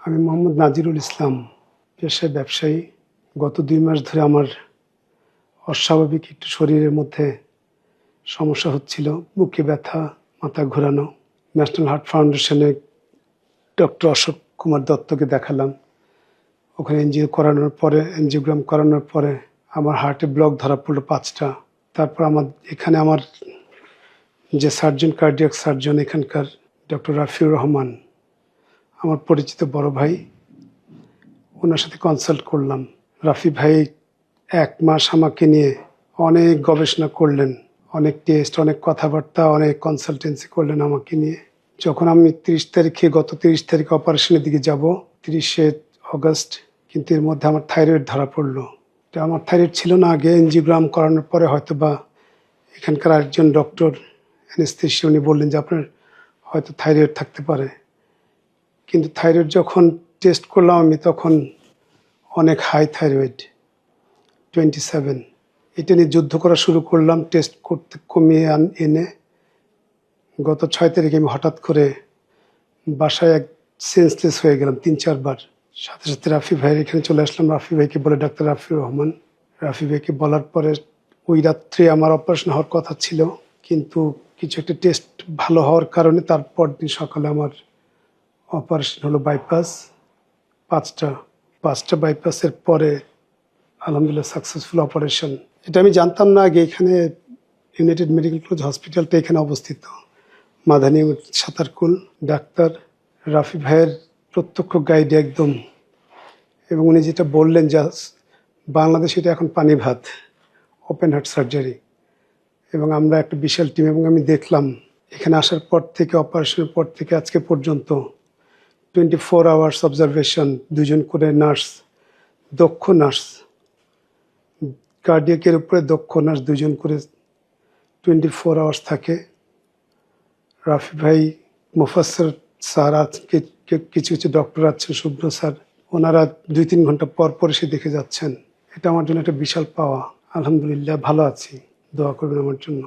আমি মোহাম্মদ নাজিরুল ইসলাম, পেশায় ব্যবসায়ী। গত 2 মাস ধরে আমার অস্বাভাবিক একটু শরীরের মধ্যে সমস্যা হচ্ছিল, বুকে ব্যথা, মাথা ঘোরানো। ন্যাশনাল হার্ট ফাউন্ডেশনে ডক্টর অশোক কুমার দত্তকে দেখালাম। ওখানে এনজিওগ্রাম করানোর পরে আমার হার্টে ব্লক ধরা পড়লো 5টা। তারপর এখানে আমার যে সার্জন, কার্ডিয়াক সার্জন এখানকার ডক্টর রাফিউর রহমান, আমার পরিচিত বড় ভাই, ওনার সাথে কনসাল্ট করলাম। রাফি ভাই 1 মাস আমাকে নিয়ে অনেক গবেষণা করলেন, অনেক টেস্ট, অনেক কথাবার্তা, অনেক কনসালটেন্সি করলেন আমাকে নিয়ে। যখন আমি গত 30 তারিখে অপারেশনের দিকে যাব, 30শে অগস্ট, কিন্তু এর মধ্যে আমার থাইরয়েড ধরা পড়লো। আমার থাইরয়েড ছিল না আগে। এনজিওগ্রাম করানোর পরে হয়তো বা এখানকার আরেকজন ডক্টর অ্যানেস্থেশিয়া, উনি বললেন যে আপনার হয়তো থাইরয়েড থাকতে পারে। কিন্তু থাইরয়েড যখন টেস্ট করলাম আমি, তখন অনেক হাই থাইরয়েড, 27। এটা নিয়ে যুদ্ধ করা শুরু করলাম, টেস্ট করতে কমিয়ে এনে গত 6 তারিখে আমি হঠাৎ করে বাসায় সেন্সলেস হয়ে গেলাম 3-4 বার। সাথে সাথে রাফি ভাইয়ের এখানে চলে আসলাম। রাফি ভাইকে বলে, ডাক্তার রাফিউর রহমান, রাফি ভাইকে বলার পরে ওই রাত্রে আমার অপারেশন হওয়ার কথা ছিল, কিন্তু কিছু একটা টেস্ট ভালো হওয়ার কারণে তারপর দিন সকালে আমার অপারেশন হলো, বাইপাস। 5টা বাইপাসের পরে আলহামদুলিল্লাহ সাকসেসফুল অপারেশন। এটা আমি জানতাম না আগে। এখানে ইউনাইটেড মেডিকেল কলেজ হসপিটালটা এখানে অবস্থিত, মাদানী সাঁতারকুল। ডাক্তার রাফি ভাইয়ের প্রত্যক্ষ গাইড একদম, এবং উনি যেটা বললেন যে বাংলাদেশে এটা এখন পানি ভাত, ওপেন হার্ট সার্জারি, এবং আমরা একটা বিশাল টিম। এবং আমি দেখলাম এখানে আসার পর থেকে, অপারেশনের পর থেকে আজকে পর্যন্ত 24 আওয়ার্স অবজারভেশন, 2জন করে নার্স, দক্ষ নার্স, কার্ডিয়াকের উপরে দক্ষ নার্স 2জন করে 24 আওয়ার্স থাকে। রাফি ভাই, মুফাসসর স্যার, আজকে কিছু কিছু ডক্টর আছেন, শুভ্র স্যার, ওনারা 2-3 ঘন্টা পর পর এসে দেখে যাচ্ছেন। এটা আমার জন্য একটা বিশাল পাওয়া। আলহামদুলিল্লাহ ভালো আছি, দোয়া করবেন আমার জন্য।